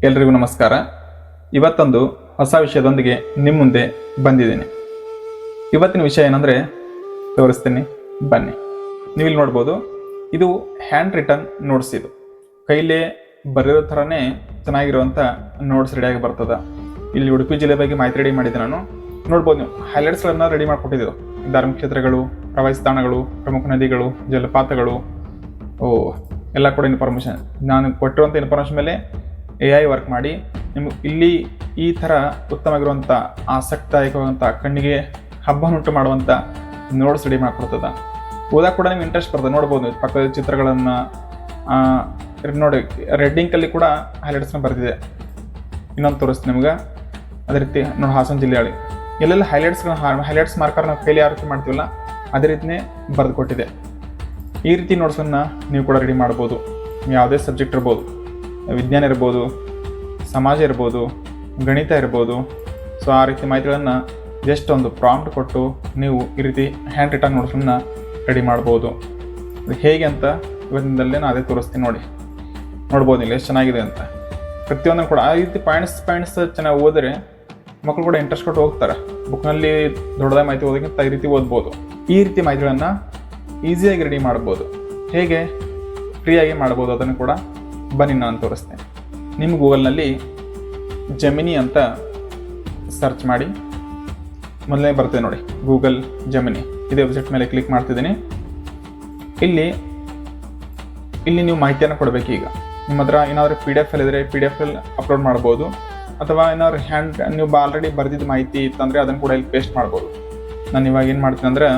ಎಲ್ರಿಗೂ ನಮಸ್ಕಾರ. ಇವತ್ತೊಂದು ಹೊಸ ವಿಷಯದೊಂದಿಗೆ ನಿಮ್ಮ ಮುಂದೆ ಬಂದಿದ್ದೀನಿ. ಇವತ್ತಿನ ವಿಷಯ ಏನಂದರೆ ತೋರಿಸ್ತೀನಿ ಬನ್ನಿ. ನೀವಿಲ್ಲಿ ನೋಡ್ಬೋದು, ಇದು ಹ್ಯಾಂಡ್ ರಿಟರ್ನ್ ನೋಟ್ಸ್. ಇದು ಕೈಲೇ ಬರೆಯೋ ಥರನೇ ಚೆನ್ನಾಗಿರುವಂಥ ನೋಟ್ಸ್ ರೆಡಿಯಾಗಿ ಬರ್ತದೆ. ಇಲ್ಲಿ ಉಡುಪಿ ಜಿಲ್ಲೆ ಬಗ್ಗೆ ಮಾಹಿತಿ ರೆಡಿ ಮಾಡಿದ್ದೆ ನಾನು. ನೋಡ್ಬೋದು, ನೀವು ಹೈಲೈಟ್ಸ್ಗಳನ್ನು ರೆಡಿ ಮಾಡಿಕೊಟ್ಟಿದ್ದು. ಧಾರ್ಮಿಕ ಕ್ಷೇತ್ರಗಳು, ಪ್ರವಾಸಿ ತಾಣಗಳು, ಪ್ರಮುಖ ನದಿಗಳು, ಜಲಪಾತಗಳು, ಎಲ್ಲ ಕೂಡ ಇನ್ಫಾರ್ಮೇಷನ್ ನಾನು ಕೊಟ್ಟಿರುವಂಥ ಇನ್ಫಾರ್ಮೇಷನ್ ಮೇಲೆ AI ವರ್ಕ್ ಮಾಡಿ ನಿಮಗೆ ಇಲ್ಲಿ ಈ ಥರ ಉತ್ತಮವಾಗಿರುವಂಥ ಆಸಕ್ತಿದಾಯಕವಾದಂಥ ಕಣ್ಣಿಗೆ ಹಬ್ಬವನ್ನುಂಟು ಮಾಡುವಂಥ ನೋಟ್ಸ್ ರೆಡಿ ಮಾಡಿಕೊಡ್ತದೆ. ಓದಕ್ಕೆ ಕೂಡ ನಿಮ್ಗೆ ಇಂಟ್ರೆಸ್ಟ್ ಬರ್ತದೆ. ನೋಡ್ಬೋದು, ಪಕ್ಕದ ಚಿತ್ರಗಳನ್ನು ನೋಡಿ, ರೆಡ್ ಇಂಕಲ್ಲಿ ಕೂಡ ಹೈಲೈಟ್ಸ್ನ ಬರೆದಿದೆ. ಇನ್ನೊಂದು ತೋರಿಸ್ತೀನಿ ನಿಮ್ಗೆ. ಅದೇ ರೀತಿ ನೋಡಿ, ಹಾಸನ ಜಿಲ್ಲೆಯಲ್ಲಿ ಎಲ್ಲೆಲ್ಲ ಹೈಲೈಟ್ಸ್ ಮಾರ್ಕರ್ ನಾವು ಕೈಲಿ ಯಾವ ರೀತಿ ಮಾಡ್ತೀವಲ್ಲ ಅದೇ ರೀತಿಯೇ ಬರೆದು ಕೊಟ್ಟಿದೆ. ಈ ರೀತಿ ನೋಟ್ಸನ್ನು ನೀವು ಕೂಡ ರೆಡಿ ಮಾಡ್ಬೋದು. ಯಾವುದೇ ಸಬ್ಜೆಕ್ಟ್ ಇರ್ಬೋದು, ವಿಜ್ಞಾನ ಇರ್ಬೋದು, ಸಮಾಜ ಇರ್ಬೋದು, ಗಣಿತ ಇರ್ಬೋದು. ಸೊ ಆ ರೀತಿ ಮಾಹಿತಿಗಳನ್ನು ಜಸ್ಟ್ ಒಂದು ಪ್ರಾಂಪ್ಟ್ ಕೊಟ್ಟು ನೀವು ಈ ರೀತಿ ಹ್ಯಾಂಡ್ ರಿಟರ್ನ್ ನೋಟ್ಸನ್ನು ರೆಡಿ ಮಾಡ್ಬೋದು. ಹೇಗೆ ಅಂತ ಇವತ್ತಿನದಲ್ಲೇ ನಾನು ಅದೇ ತೋರಿಸ್ತೀನಿ. ನೋಡ್ಬೋದು ಇಲ್ಲಿ ಎಷ್ಟು ಚೆನ್ನಾಗಿದೆ ಅಂತ. ಪ್ರತಿಯೊಂದನ್ನು ಕೂಡ ಆ ರೀತಿ ಪಾಯಿಂಟ್ಸ್ ಚೆನ್ನಾಗಿ ಓದಿದ್ರೆ ಮಕ್ಕಳು ಕೂಡ ಇಂಟ್ರೆಸ್ಟ್ ಕೊಟ್ಟು ಹೋಗ್ತಾರೆ. ಬುಕ್ನಲ್ಲಿ ದೊಡ್ಡದಾಗಿ ಮಾಹಿತಿ ಓದೋಕ್ಕಿಂತ ಈ ರೀತಿ ಓದ್ಬೋದು. ಈ ರೀತಿ ಮಾಹಿತಿಗಳನ್ನು ಈಸಿಯಾಗಿ ರೆಡಿ ಮಾಡ್ಬೋದು. ಹೇಗೆ ಫ್ರೀಯಾಗಿ ಮಾಡ್ಬೋದು ಅದನ್ನು ಕೂಡ ಬನ್ನಿ ನಾನು ತೋರಿಸ್ತೇನೆ. ನಿಮ್ಮ ಗೂಗಲ್ನಲ್ಲಿ ಜೆಮಿನಿ ಅಂತ ಸರ್ಚ್ ಮಾಡಿ. ಮೊದಲನೇ ಬರ್ತದೆ ನೋಡಿ, ಗೂಗಲ್ ಜೆಮಿನಿ. ಇದೇ ವೆಬ್ಸೈಟ್ ಮೇಲೆ ಕ್ಲಿಕ್ ಮಾಡ್ತಿದ್ದೀನಿ. ಇಲ್ಲಿ ನೀವು ಮಾಹಿತಿಯನ್ನು ಕೊಡಬೇಕು. ಈಗ ನಿಮ್ಮ ಹತ್ರ ಏನಾದರೂ PDF ಇದ್ದರೆ PDF ಅಪ್ಲೋಡ್ ಮಾಡ್ಬೋದು. ಅಥವಾ ಏನಾದ್ರು ನೀವು ಆಲ್ರೆಡಿ ಬರೆದಿದ್ದ ಮಾಹಿತಿ ಇತ್ತಂದರೆ ಅದನ್ನು ಕೂಡ ಇಲ್ಲಿ ಪೇಸ್ಟ್ ಮಾಡ್ಬೋದು. ನಾನು ಇವಾಗ ಏನು ಮಾಡ್ತೀನಿ ಅಂದರೆ,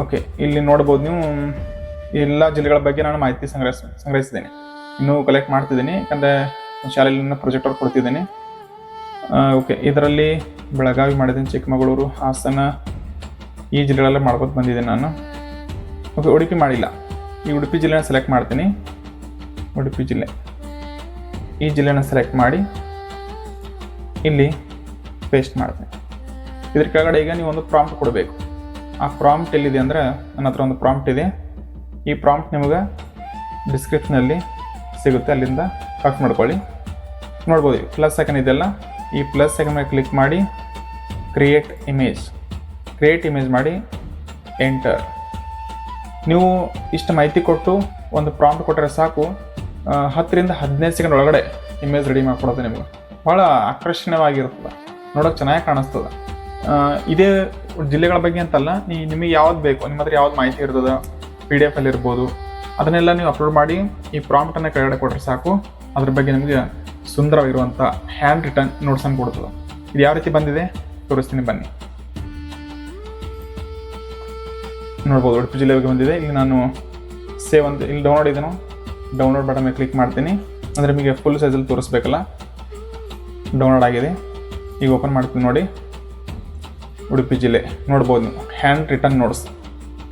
ಓಕೆ, ಇಲ್ಲಿ ನೋಡ್ಬೋದು ನೀವು ಎಲ್ಲ ಜಿಲ್ಲೆಗಳ ಬಗ್ಗೆ ನಾನು ಮಾಹಿತಿ ಸಂಗ್ರಹಿಸಿದ್ದೀನಿ. ಇನ್ನೂ ಕಲೆಕ್ಟ್ ಮಾಡ್ತಿದ್ದೀನಿ, ಯಾಕಂದರೆ ಶಾಲೆಯಲ್ಲಿ ಪ್ರಾಜೆಕ್ಟ್ ವರ್ಕ್ ಕೊಡ್ತಿದ್ದೀನಿ. ಓಕೆ, ಇದರಲ್ಲಿ ಬೆಳಗಾವಿ ಮಾಡಿದ್ದೀನಿ, ಚಿಕ್ಕಮಗಳೂರು, ಹಾಸನ, ಈ ಜಿಲ್ಲೆಗಳೆಲ್ಲ ಮಾಡ್ಕೊತ ಬಂದಿದ್ದೀನಿ ನಾನು. ಓಕೆ, ಉಡುಪಿ ಮಾಡಿಲ್ಲ. ಈ ಉಡುಪಿ ಜಿಲ್ಲೆನ ಸೆಲೆಕ್ಟ್ ಮಾಡ್ತೀನಿ. ಉಡುಪಿ ಜಿಲ್ಲೆ, ಈ ಜಿಲ್ಲೆನ ಸೆಲೆಕ್ಟ್ ಮಾಡಿ ಇಲ್ಲಿ ಪೇಸ್ಟ್ ಮಾಡ್ತೀನಿ. ಇದ್ರ ಕೆಳಗಡೆ ಈಗ ನೀವು ಒಂದು ಪ್ರಾಂಪ್ಟ್ ಕೊಡಬೇಕು. ಆ ಪ್ರಾಂಪ್ಟ್ ಎಲ್ಲಿದೆ ಅಂದರೆ, ನನ್ನ ಹತ್ರ ಒಂದು ಪ್ರಾಂಪ್ಟ್ ಇದೆ. ಈ ಪ್ರಾಂಪ್ಟ್ ನಿಮಗೆ ಡಿಸ್ಕ್ರಿಪ್ಷನಲ್ಲಿ ಸಿಗುತ್ತೆ, ಅಲ್ಲಿಂದ ಕಾಪಿ ಮಾಡ್ಕೊಳ್ಳಿ. ನೋಡ್ಬೋದು, ಪ್ಲಸ್ ಐಕನ್ ಇದೆಲ್ಲ, ಈ ಪ್ಲಸ್ ಐಕನ್ ಮೇಲೆ ಕ್ಲಿಕ್ ಮಾಡಿ ಕ್ರಿಯೇಟ್ ಇಮೇಜ್ ಮಾಡಿ ಎಂಟರ್. ನೀವು ಇಷ್ಟು ಮಾಹಿತಿ ಕೊಟ್ಟು ಒಂದು ಪ್ರಾಂಪ್ಟ್ ಕೊಟ್ಟರೆ ಸಾಕು, 10 ರಿಂದ 15 ಸೆಕೆಂಡ್ ಒಳಗಡೆ ಇಮೇಜ್ ರೆಡಿ ಮಾಡಿಕೊಡೋದು. ನಿಮಗೆ ಭಾಳ ಆಕರ್ಷಣೀಯವಾಗಿರ್ತದೆ, ನೋಡೋಕೆ ಚೆನ್ನಾಗಿ ಕಾಣಿಸ್ತದೆ. ಇದೇ ಜಿಲ್ಲೆಗಳ ಬಗ್ಗೆ ಅಂತಲ್ಲ, ನಿಮಗೆ ಯಾವ್ದು ಬೇಕು, ನಿಮ್ಮ ಹತ್ರ ಯಾವ್ದು ಮಾಹಿತಿ ಇರ್ತದೆ, PDF ಇರ್ಬೋದು, ಅದನ್ನೆಲ್ಲ ನೀವು ಅಪ್ಲೋಡ್ ಮಾಡಿ ಈ ಪ್ರಾಂಪ್ಟನ್ನು ಕೆಳಗಡೆ ಕೊಟ್ಟರೆ ಸಾಕು, ಅದ್ರ ಬಗ್ಗೆ ನಿಮಗೆ ಸುಂದರವಾಗಿರುವಂಥ ಹ್ಯಾಂಡ್ ರಿಟರ್ನ್ ನೋಟ್ಸನ್ನು ಕೊಡ್ತದೆ. ಇದು ಯಾವ ರೀತಿ ಬಂದಿದೆ ತೋರಿಸ್ತೀನಿ ಬನ್ನಿ. ನೋಡ್ಬೋದು, ಉಡುಪಿ ಜಿಲ್ಲೆ ಬಗ್ಗೆ ಬಂದಿದೆ. ಇಲ್ಲಿ ನಾನು ಸೇವ್ ಅಂತ ಇಲ್ಲಿ ಡೌನ್ಲೋಡ್ ಬಟನ್ ಮೇಲೆ ಕ್ಲಿಕ್ ಮಾಡ್ತೀನಿ. ಅಂದರೆ ನಿಮಗೆ ಫುಲ್ ಸೈಜಲ್ಲಿ ತೋರಿಸ್ಬೇಕಲ್ಲ. ಡೌನ್ಲೋಡ್ ಆಗಿದೆ, ಈಗ ಓಪನ್ ಮಾಡ್ತೀನಿ ನೋಡಿ. ಉಡುಪಿ ಜಿಲ್ಲೆ ನೋಡ್ಬೋದು ನೀವು, ಹ್ಯಾಂಡ್ ರಿಟರ್ನ್ ನೋಟ್ಸ್,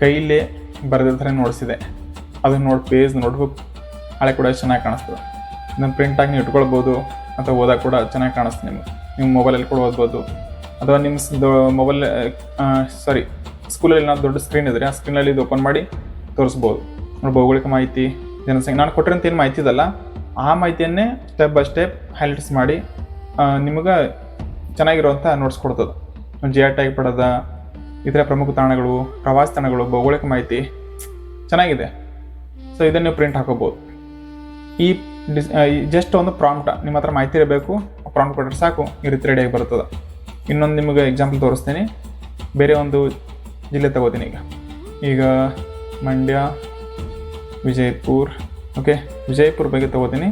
ಕೈಲೇ ಬರೆದ ಥರ ನೋಟ್ಸಿದೆ. ಅದನ್ನು ಪೇಜ್ ನೋಟ್ಬುಕ್ ಹಳೆ ಕೂಡ ಚೆನ್ನಾಗಿ ಕಾಣಿಸ್ತದೆ. ಇದನ್ನು ಪ್ರಿಂಟಾಗಿ ನೀವು ಇಟ್ಕೊಳ್ಬೋದು, ಅಥವಾ ಓದೋಕೆ ಕೂಡ ಚೆನ್ನಾಗಿ ಕಾಣಿಸ್ತದೆ. ನೀವು ಮೊಬೈಲಲ್ಲಿ ಕೂಡ ಓದ್ಬೋದು, ಅಥವಾ ನಿಮ್ಮ ಸ್ಕೂಲಲ್ಲಿ ನಾವು ದೊಡ್ಡ ಸ್ಕ್ರೀನ್ ಇದ್ದರೆ ಆ ಸ್ಕ್ರೀನಲ್ಲಿ ಇದು ಓಪನ್ ಮಾಡಿ ತೋರಿಸ್ಬೋದು. ಭೌಗೋಳಿಕ ಮಾಹಿತಿ, ಜನಸಂಖ್ಯೆ, ನಾನು ಕೊಟ್ಟಿರೋಂಥ ಏನು ಮಾಹಿತಿ ಇದಲ್ಲ ಆ ಮಾಹಿತಿಯನ್ನೇ ಸ್ಟೆಪ್ ಬೈ ಸ್ಟೆಪ್ ಹೈಲೈಟ್ಸ್ ಮಾಡಿ ನಿಮಗೆ ಚೆನ್ನಾಗಿರುವಂಥ ನೋಟ್ಸ್ ಕೊಡ್ತದೆ. GI ಟ್ಯಾಗ್ ಪಡೆದ ಇತರ ಪ್ರಮುಖ ತಾಣಗಳು, ಪ್ರವಾಸಿ ತಾಣಗಳು, ಭೌಗೋಳಿಕ ಮಾಹಿತಿ ಚೆನ್ನಾಗಿದೆ. ಸೊ ಇದನ್ನು ನೀವು ಪ್ರಿಂಟ್ ಹಾಕೋಬೋದು. ಈ ಜಸ್ಟ್ ಒಂದು ಪ್ರಾಂಪ್ಟ್, ನಿಮ್ಮ ಹತ್ರ ಮಾಹಿತಿ ಇರಬೇಕು, ಪ್ರಾಂಪ್ಟ್ ಕೊಟ್ಟರೆ ಸಾಕು, ಈ ರೀತಿ ರೆಡಿಯಾಗಿ ಬರ್ತದೆ. ಇನ್ನೊಂದು ನಿಮಗೆ ಎಕ್ಸಾಂಪಲ್ ತೋರಿಸ್ತೀನಿ. ಬೇರೆ ಒಂದು ಜಿಲ್ಲೆ ತಗೋತೀನಿ. ಈಗ ಮಂಡ್ಯ, ವಿಜಯಪುರ. ಓಕೆ, ವಿಜಯಪುರ ಬಗ್ಗೆ ತಗೋತೀನಿ.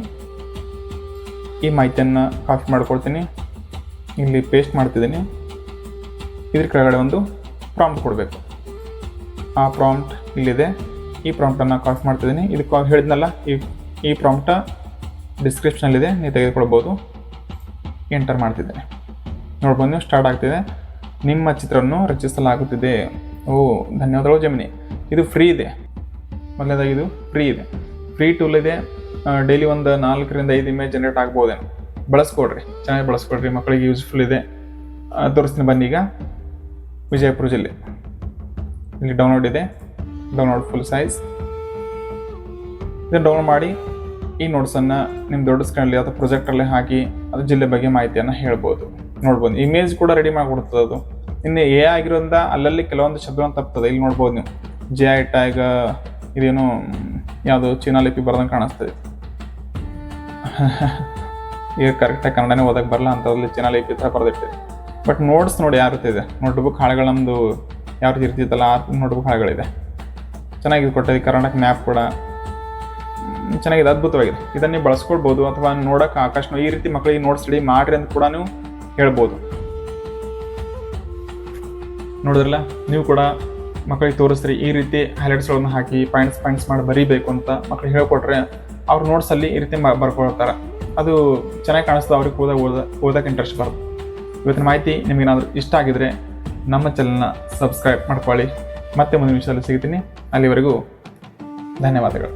ಈ ಮಾಹಿತಿಯನ್ನು ಕಾಪಿ ಮಾಡ್ಕೊಳ್ತೀನಿ, ಇಲ್ಲಿ ಪೇಸ್ಟ್ ಮಾಡ್ತಿದ್ದೀನಿ. ಇದ್ರ ಕೆಳಗಡೆ ಒಂದು ಪ್ರಾಂಪ್ಟ್ ಕೊಡಬೇಕು. ಆ ಪ್ರಾಂಪ್ಟ್ ಇಲ್ಲಿದೆ. ಈ ಪ್ರಾಂಪ್ಟನ್ನು ಕಾಪಿ ಮಾಡ್ತಿದ್ದೀನಿ. ಇದು ಹೇಳಿದ್ನಲ್ಲ, ಈ ಪ್ರಾಂಪ್ಟ ಡಿಸ್ಕ್ರಿಪ್ಷನಲ್ಲಿದೆ, ನೀವು ತೆಗೆದುಕೊಳ್ಬೋದು. ಎಂಟರ್ ಮಾಡ್ತಿದ್ದೇನೆ. ನೋಡ್ಬೋದು, ನೀವು ಸ್ಟಾರ್ಟ್ ಆಗ್ತಿದೆ. ನಿಮ್ಮ ಚಿತ್ರವನ್ನು ರಚಿಸಲಾಗುತ್ತಿದೆ. ಧನ್ಯವಾದಗಳು ಜೆಮಿನಿ. ಇದು ಫ್ರೀ ಇದೆ. ಮೊದಲನೇದಾಗಿ ಇದು ಫ್ರೀ ಇದೆ, ಫ್ರೀ ಟೂಲ್ ಇದೆ. ಡೈಲಿ ಒಂದು 4 ರಿಂದ 5 ಇಮೇಜ್ ಜನರೇಟ್ ಆಗ್ಬೋದೇನು. ಬಳಸ್ಕೊಡ್ರಿ, ಚೆನ್ನಾಗಿ ಬಳಸ್ಕೊಡ್ರಿ, ಮಕ್ಕಳಿಗೆ ಯೂಸ್ಫುಲ್ ಇದೆ. ತೋರಿಸ್ತೀನಿ ಬನ್ನಿ. ಈಗ ವಿಜಯಪುರ ಜಿಲ್ಲೆ, ಇಲ್ಲಿ ಡೌನ್ಲೋಡ್ ಇದೆ. Download full size. ಇದನ್ನು ಡೌನ್ಲೋಡ್ ಮಾಡಿ ಈ ನೋಟ್ಸನ್ನು ನಿಮ್ಮ ದೊಡ್ಡ ಸ್ಕ್ರೀನಲ್ಲಿ ಅಥವಾ ಪ್ರೊಜೆಕ್ಟರ್ಲಿ ಹಾಕಿ ಅದು ಜಿಲ್ಲೆ ಬಗ್ಗೆ ಮಾಹಿತಿಯನ್ನು ಹೇಳ್ಬೋದು. ನೋಡ್ಬೋದು, ಇಮೇಜ್ ಕೂಡ ರೆಡಿ ಮಾಡಿಕೊಡ್ತದೆ ಅದು. ಇನ್ನು ಎ ಆಗಿರೋದ್ರಿಂದ ಅಲ್ಲಲ್ಲಿ ಕೆಲವೊಂದು ಶಬ್ದವನ್ನು ತಪ್ತದೆ. ಇಲ್ಲಿ ನೋಡ್ಬೋದು ನೀವು GI ಟ್ಯಾಗ್ ಇದೇನು ಯಾವುದು ಚೀನಾ ಲಿಪಿ ಬರ್ದಂಗೆ ಕಾಣಿಸ್ತದೆ. ಈಗ ಕರೆಕ್ಟಾಗಿ ಕನ್ನಡನೇ ಓದಕ್ಕೆ ಬರಲ್ಲ ಅಂಥದ್ರಲ್ಲಿ ಚೀನಾ ಲಿಪಿ ಥರ ಬರೆದಿಟ್ಟಿದೆ. ಬಟ್ ನೋಟ್ಸ್ ನೋಡಿ ಯಾವ ರೀತಿ ಇದೆ, ನೋಟ್ಬುಕ್ ಹಾಳೆಗಳು ನಮ್ಮದು ಯಾವ ರೀತಿ ಇರ್ತಿತ್ತಲ್ಲ ಆ ನೋಟ್ಬುಕ್ ಹಾಳೆಗಳಿದೆ. ಚೆನ್ನಾಗಿದೆ ಕೊಟ್ಟಿದೆ. ಕರ್ನಾಟಕ ಮ್ಯಾಪ್ ಕೂಡ ಚೆನ್ನಾಗಿದೆ, ಅದ್ಭುತವಾಗಿದೆ. ಇದನ್ನು ನೀವು ಬಳಸ್ಕೊಳ್ಬೋದು ಅಥವಾ ನೋಡೋಕೆ ಆಕಾಶ ಈ ರೀತಿ ಮಕ್ಕಳಿಗೆ ನೋಟ್ಸ್ ರೆಡಿ ಮಾಡಿರಿ ಅಂತ ಕೂಡ ನೀವು ಹೇಳ್ಬೋದು. ನೋಡಿದ್ರಲ್ಲ, ನೀವು ಕೂಡ ಮಕ್ಕಳಿಗೆ ತೋರಿಸ್ರಿ ಈ ರೀತಿ ಹೈಲೈಟ್ಸ್ಗಳನ್ನು ಹಾಕಿ ಪಾಯಿಂಟ್ಸ್ ಮಾಡಿ ಬರೀಬೇಕು ಅಂತ ಮಕ್ಕಳಿಗೆ ಹೇಳ್ಕೊಟ್ರೆ ಅವ್ರ ನೋಟ್ಸಲ್ಲಿ ಈ ರೀತಿ ಬರ್ಕೊಳ್ತಾರೆ. ಅದು ಚೆನ್ನಾಗಿ ಕಾಣಿಸ್ತದೆ, ಅವ್ರಿಗೆ ಓದೋಕೆ ಇಂಟ್ರೆಸ್ಟ್ ಬರುತ್ತೆ. ಇವತ್ತಿನ ಮಾಹಿತಿ ನಿಮಗೇನಾದರೂ ಇಷ್ಟ ಆಗಿದರೆ ನಮ್ಮ ಚಾನಲ್ನ ಸಬ್ಸ್ಕ್ರೈಬ್ ಮಾಡ್ಕೊಳ್ಳಿ. ಮತ್ತೆ ಮುಂದಿನ ವಿಷಯದಲ್ಲಿ ಸಿಗ್ತೀನಿ. ಅಲ್ಲಿವರೆಗೂ ಧನ್ಯವಾದಗಳು.